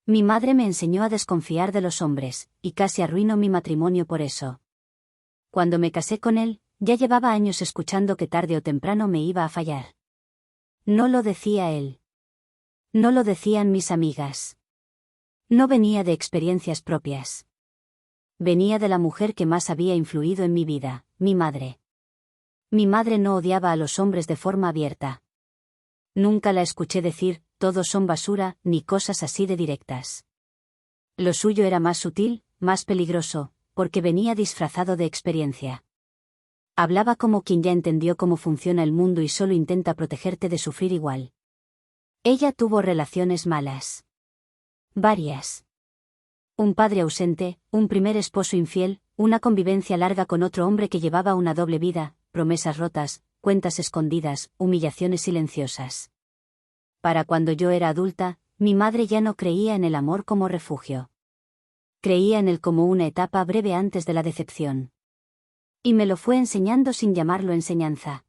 Mi madre me enseñó a desconfiar de los hombres, y casi arruinó mi matrimonio por eso. Cuando me casé con él, ya llevaba años escuchando que tarde o temprano me iba a fallar. No lo decía él. No lo decían mis amigas. No venía de experiencias propias. Venía de la mujer que más había influido en mi vida, mi madre. Mi madre no odiaba a los hombres de forma abierta. Nunca la escuché decir, todos son basura, ni cosas así de directas. Lo suyo era más sutil, más peligroso, porque venía disfrazado de experiencia. Hablaba como quien ya entendió cómo funciona el mundo y solo intenta protegerte de sufrir igual. Ella tuvo relaciones malas. Varias. Un padre ausente, un primer esposo infiel, una convivencia larga con otro hombre que llevaba una doble vida, promesas rotas, cuentas escondidas, humillaciones silenciosas. Para cuando yo era adulta, mi madre ya no creía en el amor como refugio. Creía en él como una etapa breve antes de la decepción. Y me lo fue enseñando sin llamarlo enseñanza.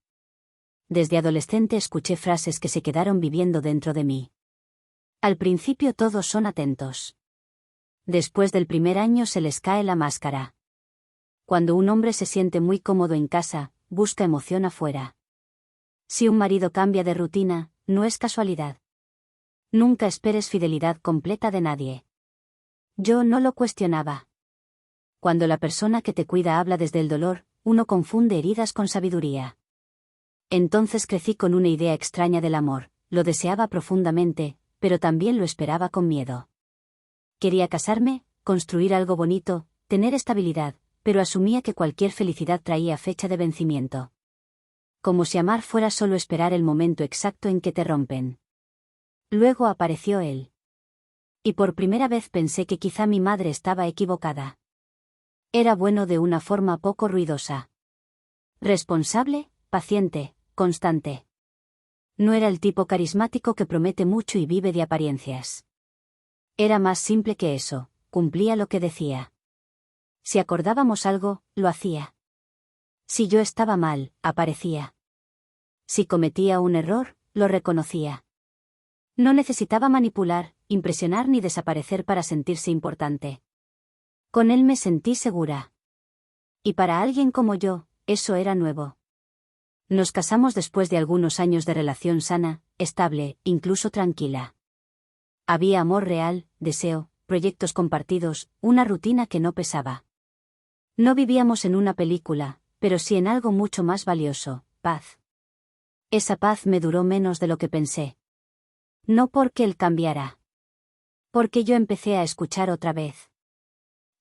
Desde adolescente escuché frases que se quedaron viviendo dentro de mí. Al principio todos son atentos. Después del primer año se les cae la máscara. Cuando un hombre se siente muy cómodo en casa, busca emoción afuera. Si un marido cambia de rutina, no es casualidad. Nunca esperes fidelidad completa de nadie. Yo no lo cuestionaba. Cuando la persona que te cuida habla desde el dolor, uno confunde heridas con sabiduría. Entonces crecí con una idea extraña del amor, lo deseaba profundamente, pero también lo esperaba con miedo. Quería casarme, construir algo bonito, tener estabilidad, pero asumía que cualquier felicidad traía fecha de vencimiento. Como si amar fuera solo esperar el momento exacto en que te rompen. Luego apareció él. Y por primera vez pensé que quizá mi madre estaba equivocada. Era bueno de una forma poco ruidosa. Responsable, paciente, constante. No era el tipo carismático que promete mucho y vive de apariencias. Era más simple que eso, cumplía lo que decía. Si acordábamos algo, lo hacía. Si yo estaba mal, aparecía. Si cometía un error, lo reconocía. No necesitaba manipular, impresionar ni desaparecer para sentirse importante. Con él me sentí segura. Y para alguien como yo, eso era nuevo. Nos casamos después de algunos años de relación sana, estable, incluso tranquila. Había amor real, deseo, proyectos compartidos, una rutina que no pesaba. No vivíamos en una película, pero sí en algo mucho más valioso, paz. Esa paz me duró menos de lo que pensé. No porque él cambiara. Porque yo empecé a escuchar otra vez.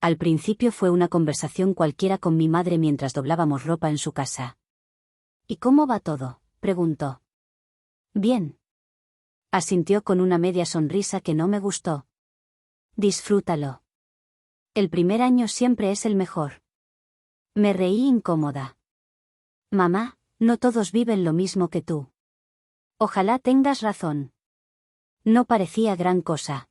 Al principio fue una conversación cualquiera con mi madre mientras doblábamos ropa en su casa. ¿Y cómo va todo?, preguntó. Bien. Asintió con una media sonrisa que no me gustó. Disfrútalo. El primer año siempre es el mejor. Me reí incómoda. Mamá, no todos viven lo mismo que tú. Ojalá tengas razón. No parecía gran cosa.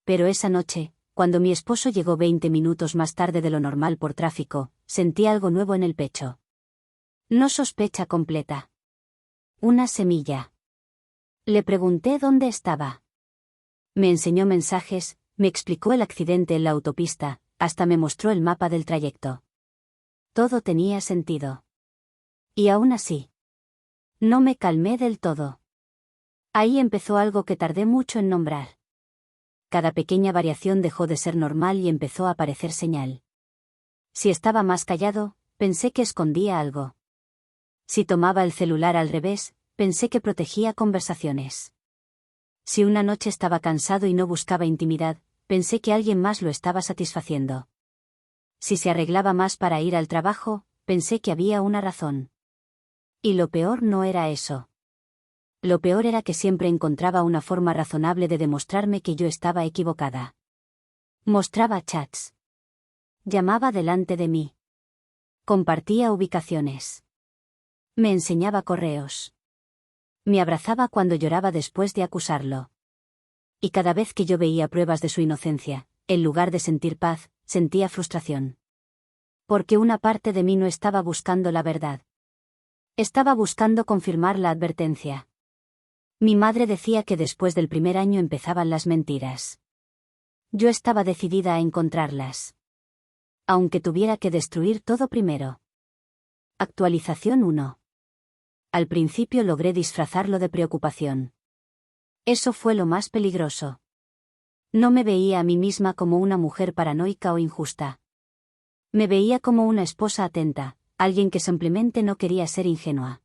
Pero esa noche, cuando mi esposo llegó 20 minutos más tarde de lo normal por tráfico, sentí algo nuevo en el pecho. No sospecha completa. Una semilla. Le pregunté dónde estaba. Me enseñó mensajes, me explicó el accidente en la autopista, hasta me mostró el mapa del trayecto. Todo tenía sentido. Y aún así, no me calmé del todo. Ahí empezó algo que tardé mucho en nombrar. Cada pequeña variación dejó de ser normal y empezó a parecer señal. Si estaba más callado, pensé que escondía algo. Si tomaba el celular al revés, pensé que protegía conversaciones. Si una noche estaba cansado y no buscaba intimidad, pensé que alguien más lo estaba satisfaciendo. Si se arreglaba más para ir al trabajo, pensé que había una razón. Y lo peor no era eso. Lo peor era que siempre encontraba una forma razonable de demostrarme que yo estaba equivocada. Mostraba chats. Llamaba delante de mí. Compartía ubicaciones. Me enseñaba correos. Me abrazaba cuando lloraba después de acusarlo. Y cada vez que yo veía pruebas de su inocencia, en lugar de sentir paz, sentía frustración. Porque una parte de mí no estaba buscando la verdad. Estaba buscando confirmar la advertencia. Mi madre decía que después del primer año empezaban las mentiras. Yo estaba decidida a encontrarlas. Aunque tuviera que destruir todo primero. Actualización 1. Al principio logré disfrazarlo de preocupación. Eso fue lo más peligroso. No me veía a mí misma como una mujer paranoica o injusta. Me veía como una esposa atenta, alguien que simplemente no quería ser ingenua.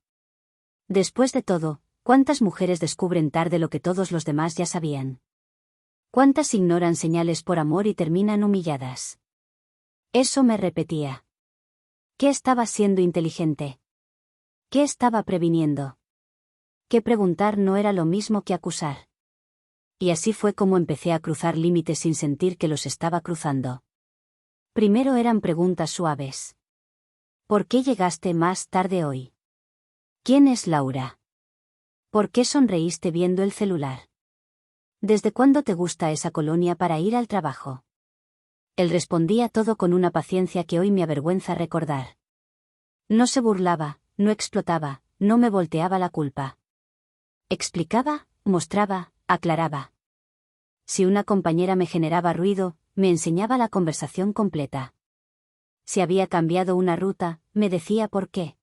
Después de todo, ¿cuántas mujeres descubren tarde lo que todos los demás ya sabían? ¿Cuántas ignoran señales por amor y terminan humilladas? Eso me repetía. ¿Qué estaba siendo inteligente? ¿Qué estaba previniendo? Que preguntar no era lo mismo que acusar. Y así fue como empecé a cruzar límites sin sentir que los estaba cruzando. Primero eran preguntas suaves. ¿Por qué llegaste más tarde hoy? ¿Quién es Laura? ¿Por qué sonreíste viendo el celular? ¿Desde cuándo te gusta esa colonia para ir al trabajo? Él respondía todo con una paciencia que hoy me avergüenza recordar. No se burlaba, no explotaba, no me volteaba la culpa. Explicaba, mostraba, aclaraba. Si una compañera me generaba ruido, me enseñaba la conversación completa. Si había cambiado una ruta, me decía por qué.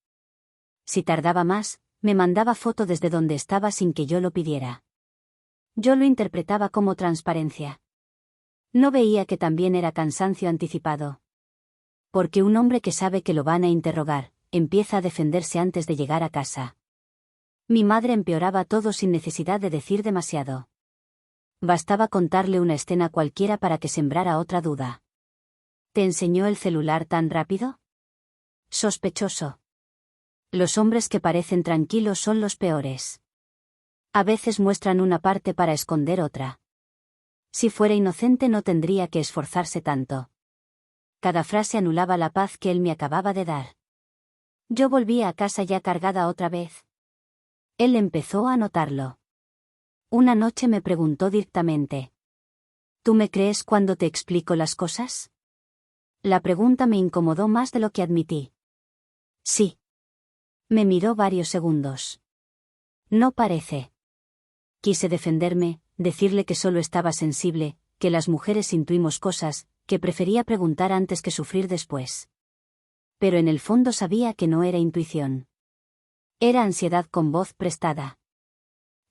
Si tardaba más, me mandaba foto desde donde estaba sin que yo lo pidiera. Yo lo interpretaba como transparencia. No veía que también era cansancio anticipado. Porque un hombre que sabe que lo van a interrogar, empieza a defenderse antes de llegar a casa. Mi madre empeoraba todo sin necesidad de decir demasiado. Bastaba contarle una escena cualquiera para que sembrara otra duda. ¿Te enseñó el celular tan rápido? Sospechoso. Los hombres que parecen tranquilos son los peores. A veces muestran una parte para esconder otra. Si fuera inocente no tendría que esforzarse tanto. Cada frase anulaba la paz que él me acababa de dar. Yo volvía a casa ya cargada otra vez. Él empezó a notarlo. Una noche me preguntó directamente. ¿Tú me crees cuando te explico las cosas? La pregunta me incomodó más de lo que admití. Sí. Me miró varios segundos. No parece. Quise defenderme, decirle que solo estaba sensible, que las mujeres intuimos cosas, que prefería preguntar antes que sufrir después. Pero en el fondo sabía que no era intuición. Era ansiedad con voz prestada.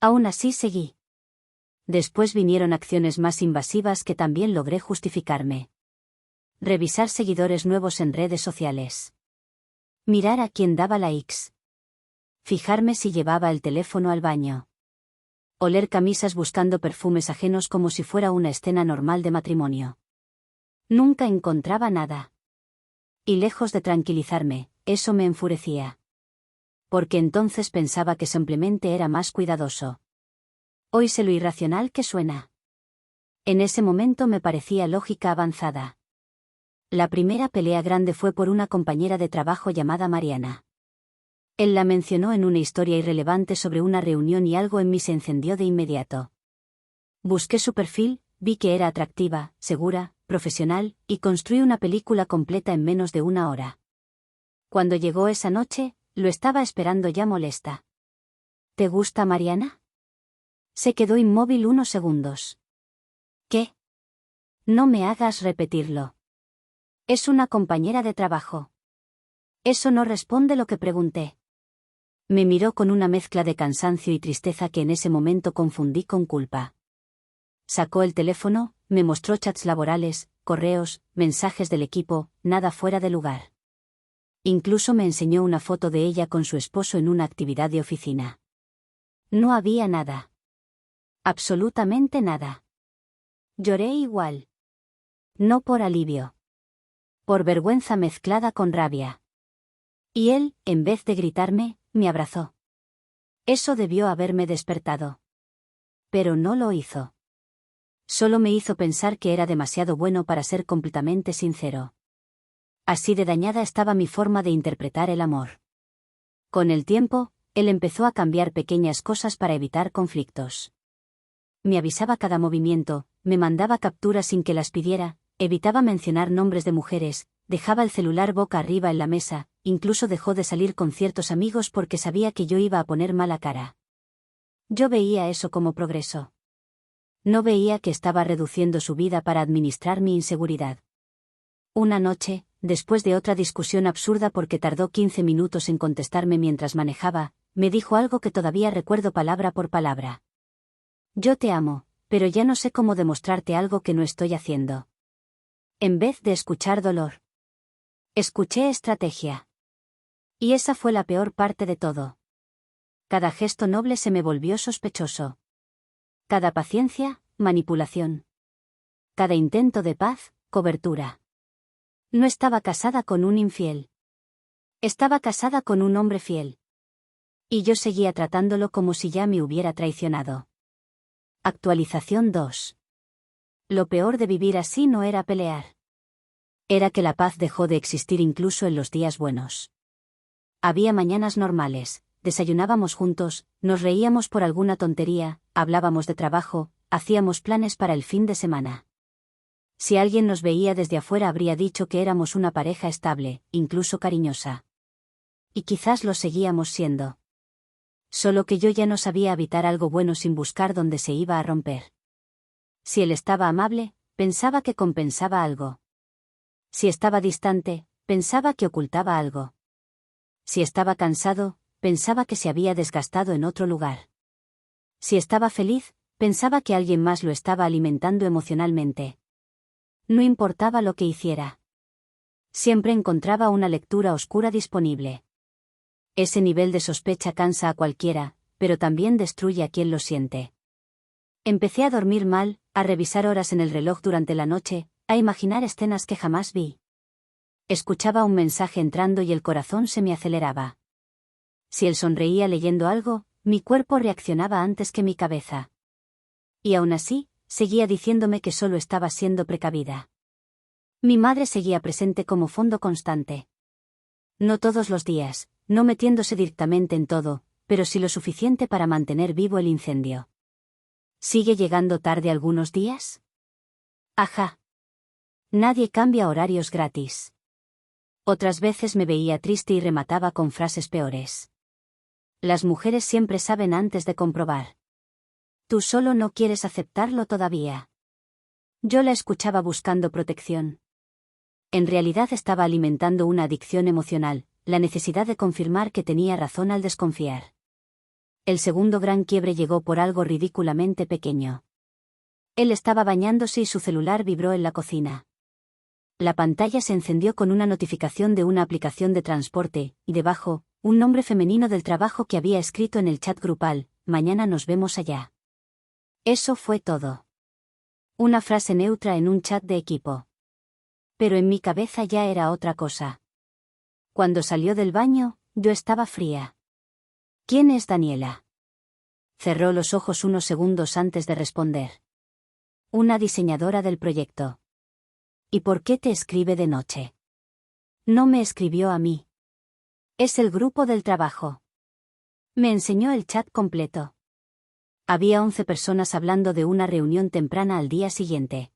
Aún así seguí. Después vinieron acciones más invasivas que también logré justificarme. Revisar seguidores nuevos en redes sociales. Mirar a quién daba likes. Fijarme si llevaba el teléfono al baño. Oler camisas buscando perfumes ajenos como si fuera una escena normal de matrimonio. Nunca encontraba nada. Y lejos de tranquilizarme, eso me enfurecía. Porque entonces pensaba que simplemente era más cuidadoso. Hoy sé lo irracional que suena. En ese momento me parecía lógica avanzada. La primera pelea grande fue por una compañera de trabajo llamada Mariana. Él la mencionó en una historia irrelevante sobre una reunión y algo en mí se encendió de inmediato. Busqué su perfil, vi que era atractiva, segura, profesional, y construí una película completa en menos de una hora. Cuando llegó esa noche, lo estaba esperando ya molesta. ¿Te gusta Mariana? Se quedó inmóvil unos segundos. ¿Qué? No me hagas repetirlo. Es una compañera de trabajo. Eso no responde lo que pregunté. Me miró con una mezcla de cansancio y tristeza que en ese momento confundí con culpa. Sacó el teléfono, me mostró chats laborales, correos, mensajes del equipo, nada fuera de lugar. Incluso me enseñó una foto de ella con su esposo en una actividad de oficina. No había nada. Absolutamente nada. Lloré igual. No por alivio. Por vergüenza mezclada con rabia. Y él, en vez de gritarme, me abrazó. Eso debió haberme despertado. Pero no lo hizo. Solo me hizo pensar que era demasiado bueno para ser completamente sincero. Así de dañada estaba mi forma de interpretar el amor. Con el tiempo, él empezó a cambiar pequeñas cosas para evitar conflictos. Me avisaba cada movimiento, me mandaba capturas sin que las pidiera, evitaba mencionar nombres de mujeres, dejaba el celular boca arriba en la mesa, incluso dejó de salir con ciertos amigos porque sabía que yo iba a poner mala cara. Yo veía eso como progreso. No veía que estaba reduciendo su vida para administrar mi inseguridad. Una noche, después de otra discusión absurda porque tardó 15 minutos en contestarme mientras manejaba, me dijo algo que todavía recuerdo palabra por palabra. Yo te amo, pero ya no sé cómo demostrarte algo que no estoy haciendo. En vez de escuchar dolor, escuché estrategia. Y esa fue la peor parte de todo. Cada gesto noble se me volvió sospechoso. Cada paciencia, manipulación. Cada intento de paz, cobertura. No estaba casada con un infiel. Estaba casada con un hombre fiel. Y yo seguía tratándolo como si ya me hubiera traicionado. Actualización 2. Lo peor de vivir así no era pelear. Era que la paz dejó de existir incluso en los días buenos. Había mañanas normales, desayunábamos juntos, nos reíamos por alguna tontería, hablábamos de trabajo, hacíamos planes para el fin de semana. Si alguien nos veía desde afuera habría dicho que éramos una pareja estable, incluso cariñosa. Y quizás lo seguíamos siendo. Solo que yo ya no sabía habitar algo bueno sin buscar dónde se iba a romper. Si él estaba amable, pensaba que compensaba algo. Si estaba distante, pensaba que ocultaba algo. Si estaba cansado, pensaba que se había desgastado en otro lugar. Si estaba feliz, pensaba que alguien más lo estaba alimentando emocionalmente. No importaba lo que hiciera. Siempre encontraba una lectura oscura disponible. Ese nivel de sospecha cansa a cualquiera, pero también destruye a quien lo siente. Empecé a dormir mal, a revisar horas en el reloj durante la noche, a imaginar escenas que jamás vi. Escuchaba un mensaje entrando y el corazón se me aceleraba. Si él sonreía leyendo algo, mi cuerpo reaccionaba antes que mi cabeza. Y aún así, seguía diciéndome que solo estaba siendo precavida. Mi madre seguía presente como fondo constante. No todos los días, no metiéndose directamente en todo, pero sí lo suficiente para mantener vivo el incendio. ¿Sigue llegando tarde algunos días? Ajá. Nadie cambia horarios gratis. Otras veces me veía triste y remataba con frases peores. Las mujeres siempre saben antes de comprobar. Tú solo no quieres aceptarlo todavía. Yo la escuchaba buscando protección. En realidad estaba alimentando una adicción emocional, la necesidad de confirmar que tenía razón al desconfiar. El segundo gran quiebre llegó por algo ridículamente pequeño. Él estaba bañándose y su celular vibró en la cocina. La pantalla se encendió con una notificación de una aplicación de transporte, y debajo, un nombre femenino del trabajo que había escrito en el chat grupal: mañana nos vemos allá. Eso fue todo. Una frase neutra en un chat de equipo. Pero en mi cabeza ya era otra cosa. Cuando salió del baño, yo estaba fría. ¿Quién es Daniela? Cerró los ojos unos segundos antes de responder. Una diseñadora del proyecto. ¿Y por qué te escribe de noche? No me escribió a mí. Es el grupo del trabajo. Me enseñó el chat completo. Había 11 personas hablando de una reunión temprana al día siguiente.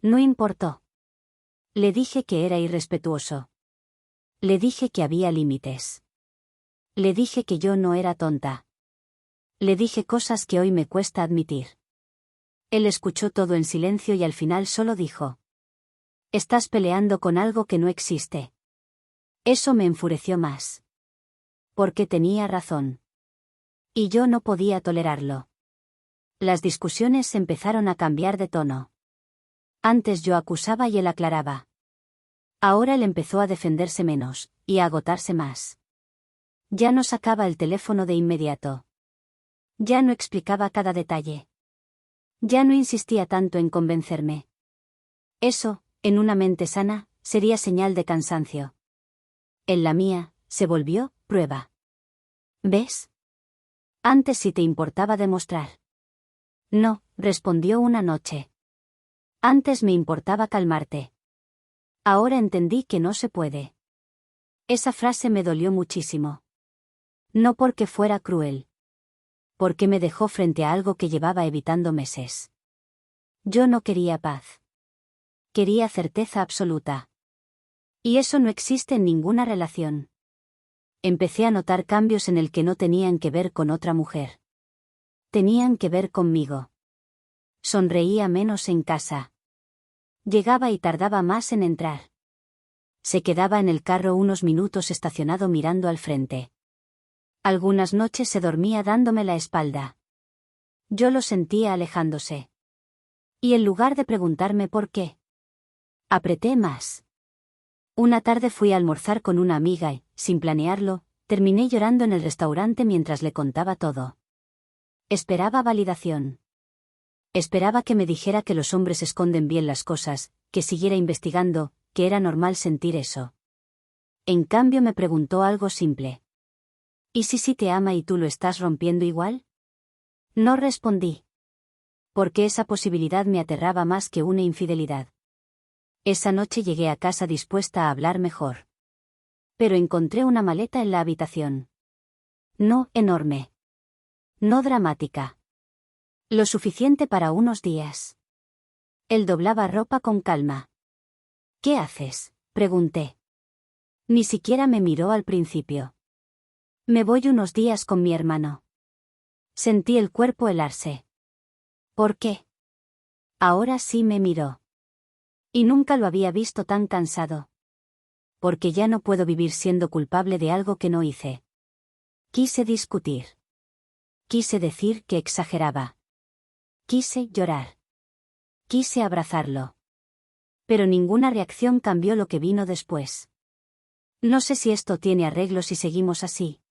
No importó. Le dije que era irrespetuoso. Le dije que había límites. Le dije que yo no era tonta. Le dije cosas que hoy me cuesta admitir. Él escuchó todo en silencio y al final solo dijo: estás peleando con algo que no existe. Eso me enfureció más. Porque tenía razón. Y yo no podía tolerarlo. Las discusiones empezaron a cambiar de tono. Antes yo acusaba y él aclaraba. Ahora él empezó a defenderse menos, y a agotarse más. Ya no sacaba el teléfono de inmediato. Ya no explicaba cada detalle. Ya no insistía tanto en convencerme. Eso, en una mente sana, sería señal de cansancio. En la mía, se volvió prueba. ¿Ves? Antes sí te importaba demostrar. No, respondió una noche. Antes me importaba calmarte. Ahora entendí que no se puede. Esa frase me dolió muchísimo. No porque fuera cruel. Porque me dejó frente a algo que llevaba evitando meses. Yo no quería paz. Quería certeza absoluta. Y eso no existe en ninguna relación. Empecé a notar cambios en el que no tenían que ver con otra mujer. Tenían que ver conmigo. Sonreía menos en casa. Llegaba y tardaba más en entrar. Se quedaba en el carro unos minutos estacionado mirando al frente. Algunas noches se dormía dándome la espalda. Yo lo sentía alejándose. Y en lugar de preguntarme por qué, apreté más. Una tarde fui a almorzar con una amiga y, sin planearlo, terminé llorando en el restaurante mientras le contaba todo. Esperaba validación. Esperaba que me dijera que los hombres esconden bien las cosas, que siguiera investigando, que era normal sentir eso. En cambio me preguntó algo simple. ¿Y si sí te ama y tú lo estás rompiendo igual? No respondí. Porque esa posibilidad me aterraba más que una infidelidad. Esa noche llegué a casa dispuesta a hablar mejor. Pero encontré una maleta en la habitación. No enorme. No dramática. Lo suficiente para unos días. Él doblaba ropa con calma. ¿Qué haces?, pregunté. Ni siquiera me miró al principio. Me voy unos días con mi hermano. Sentí el cuerpo helarse. ¿Por qué? Ahora sí me miró. Y nunca lo había visto tan cansado. Porque ya no puedo vivir siendo culpable de algo que no hice. Quise discutir. Quise decir que exageraba. Quise llorar. Quise abrazarlo. Pero ninguna reacción cambió lo que vino después. No sé si esto tiene arreglo si seguimos así.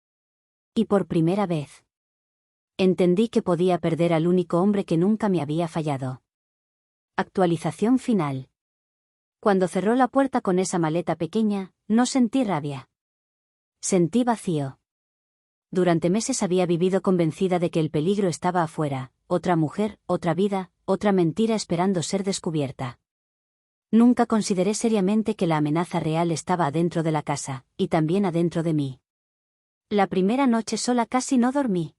Y por primera vez, entendí que podía perder al único hombre que nunca me había fallado. Actualización final. Cuando cerró la puerta con esa maleta pequeña, no sentí rabia. Sentí vacío. Durante meses había vivido convencida de que el peligro estaba afuera, otra mujer, otra vida, otra mentira esperando ser descubierta. Nunca consideré seriamente que la amenaza real estaba adentro de la casa, y también adentro de mí. La primera noche sola casi no dormí.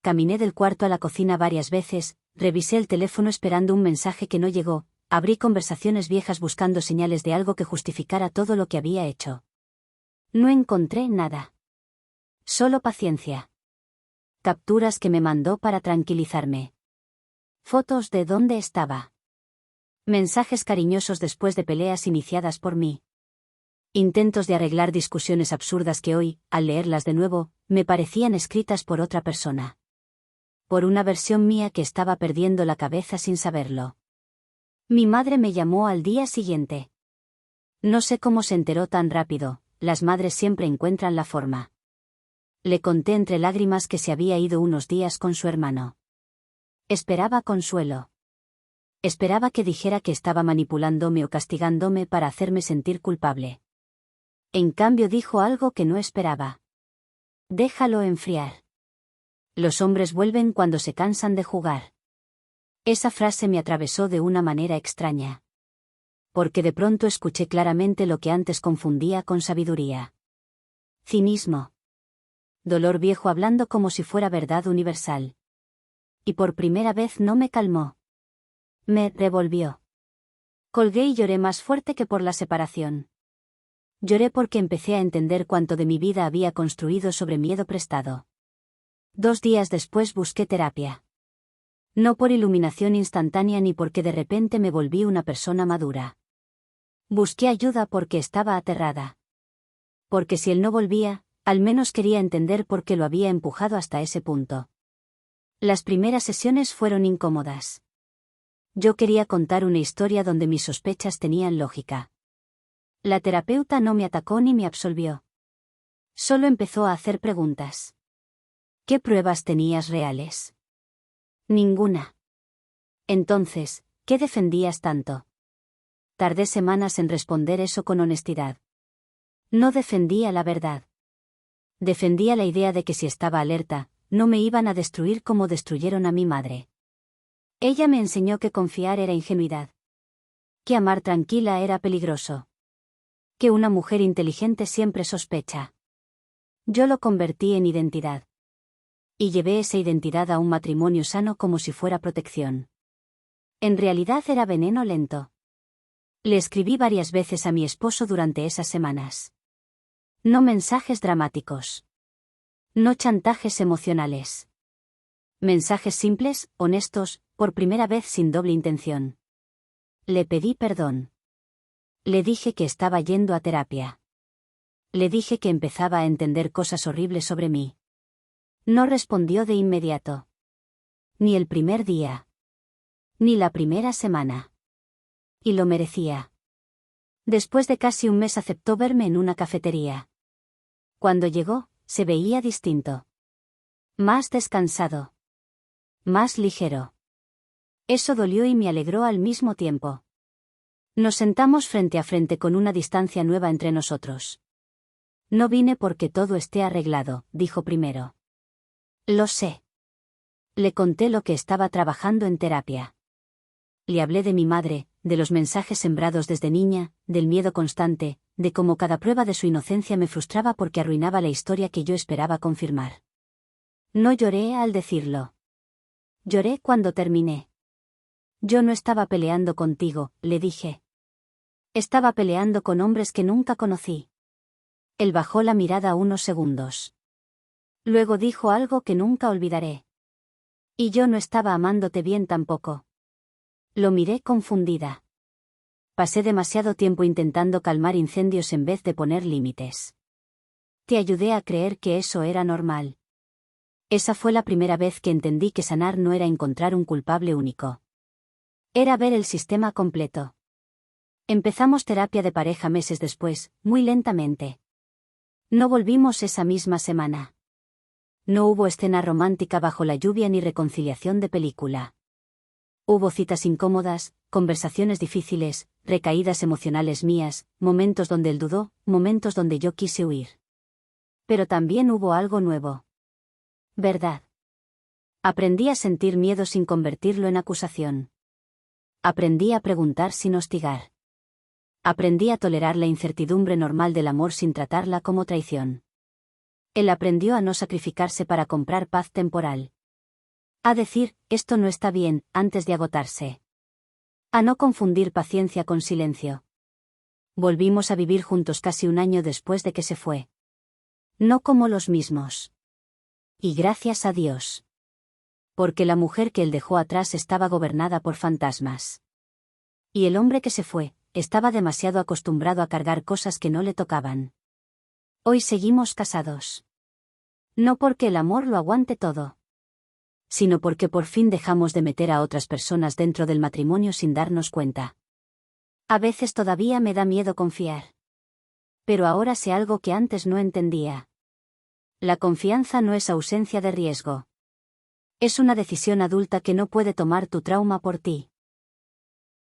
Caminé del cuarto a la cocina varias veces, revisé el teléfono esperando un mensaje que no llegó, abrí conversaciones viejas buscando señales de algo que justificara todo lo que había hecho. No encontré nada. Solo paciencia. Capturas que me mandó para tranquilizarme. Fotos de dónde estaba. Mensajes cariñosos después de peleas iniciadas por mí. Intentos de arreglar discusiones absurdas que hoy, al leerlas de nuevo, me parecían escritas por otra persona. Por una versión mía que estaba perdiendo la cabeza sin saberlo. Mi madre me llamó al día siguiente. No sé cómo se enteró tan rápido, las madres siempre encuentran la forma. Le conté entre lágrimas que se había ido unos días con su hermano. Esperaba consuelo. Esperaba que dijera que estaba manipulándome o castigándome para hacerme sentir culpable. En cambio dijo algo que no esperaba. Déjalo enfriar. Los hombres vuelven cuando se cansan de jugar. Esa frase me atravesó de una manera extraña. Porque de pronto escuché claramente lo que antes confundía con sabiduría. Cinismo. Dolor viejo hablando como si fuera verdad universal. Y por primera vez no me calmó. Me revolvió. Colgué y lloré más fuerte que por la separación. Lloré porque empecé a entender cuánto de mi vida había construido sobre miedo prestado. 2 días después busqué terapia. No por iluminación instantánea ni porque de repente me volví una persona madura. Busqué ayuda porque estaba aterrada. Porque si él no volvía, al menos quería entender por qué lo había empujado hasta ese punto. Las primeras sesiones fueron incómodas. Yo quería contar una historia donde mis sospechas tenían lógica. La terapeuta no me atacó ni me absolvió. Solo empezó a hacer preguntas. ¿Qué pruebas tenías reales? Ninguna. Entonces, ¿qué defendías tanto? Tardé semanas en responder eso con honestidad. No defendía la verdad. Defendía la idea de que si estaba alerta, no me iban a destruir como destruyeron a mi madre. Ella me enseñó que confiar era ingenuidad. Que amar tranquila era peligroso. Que una mujer inteligente siempre sospecha. Yo lo convertí en identidad. Y llevé esa identidad a un matrimonio sano como si fuera protección. En realidad era veneno lento. Le escribí varias veces a mi esposo durante esas semanas. No mensajes dramáticos. No chantajes emocionales. Mensajes simples, honestos, por primera vez sin doble intención. Le pedí perdón. Le dije que estaba yendo a terapia. Le dije que empezaba a entender cosas horribles sobre mí. No respondió de inmediato. Ni el primer día. Ni la primera semana. Y lo merecía. Después de casi un mes aceptó verme en una cafetería. Cuando llegó, se veía distinto. Más descansado. Más ligero. Eso dolió y me alegró al mismo tiempo. Nos sentamos frente a frente con una distancia nueva entre nosotros. No vine porque todo esté arreglado, dijo primero. Lo sé. Le conté lo que estaba trabajando en terapia. Le hablé de mi madre, de los mensajes sembrados desde niña, del miedo constante, de cómo cada prueba de su inocencia me frustraba porque arruinaba la historia que yo esperaba confirmar. No lloré al decirlo. Lloré cuando terminé. Yo no estaba peleando contigo, le dije. Estaba peleando con hombres que nunca conocí. Él bajó la mirada unos segundos. Luego dijo algo que nunca olvidaré. Y yo no estaba amándote bien tampoco. Lo miré confundida. Pasé demasiado tiempo intentando calmar incendios en vez de poner límites. Te ayudé a creer que eso era normal. Esa fue la primera vez que entendí que sanar no era encontrar un culpable único. Era ver el sistema completo. Empezamos terapia de pareja meses después, muy lentamente. No volvimos esa misma semana. No hubo escena romántica bajo la lluvia ni reconciliación de película. Hubo citas incómodas, conversaciones difíciles, recaídas emocionales mías, momentos donde él dudó, momentos donde yo quise huir. Pero también hubo algo nuevo. Verdad. Aprendí a sentir miedo sin convertirlo en acusación. Aprendí a preguntar sin hostigar. Aprendí a tolerar la incertidumbre normal del amor sin tratarla como traición. Él aprendió a no sacrificarse para comprar paz temporal. A decir, esto no está bien, antes de agotarse. A no confundir paciencia con silencio. Volvimos a vivir juntos casi un año después de que se fue. No como los mismos. Y gracias a Dios. Porque la mujer que él dejó atrás estaba gobernada por fantasmas. Y el hombre que se fue, estaba demasiado acostumbrado a cargar cosas que no le tocaban. Hoy seguimos casados. No porque el amor lo aguante todo, sino porque por fin dejamos de meter a otras personas dentro del matrimonio sin darnos cuenta. A veces todavía me da miedo confiar. Pero ahora sé algo que antes no entendía. La confianza no es ausencia de riesgo. Es una decisión adulta que no puede tomar tu trauma por ti.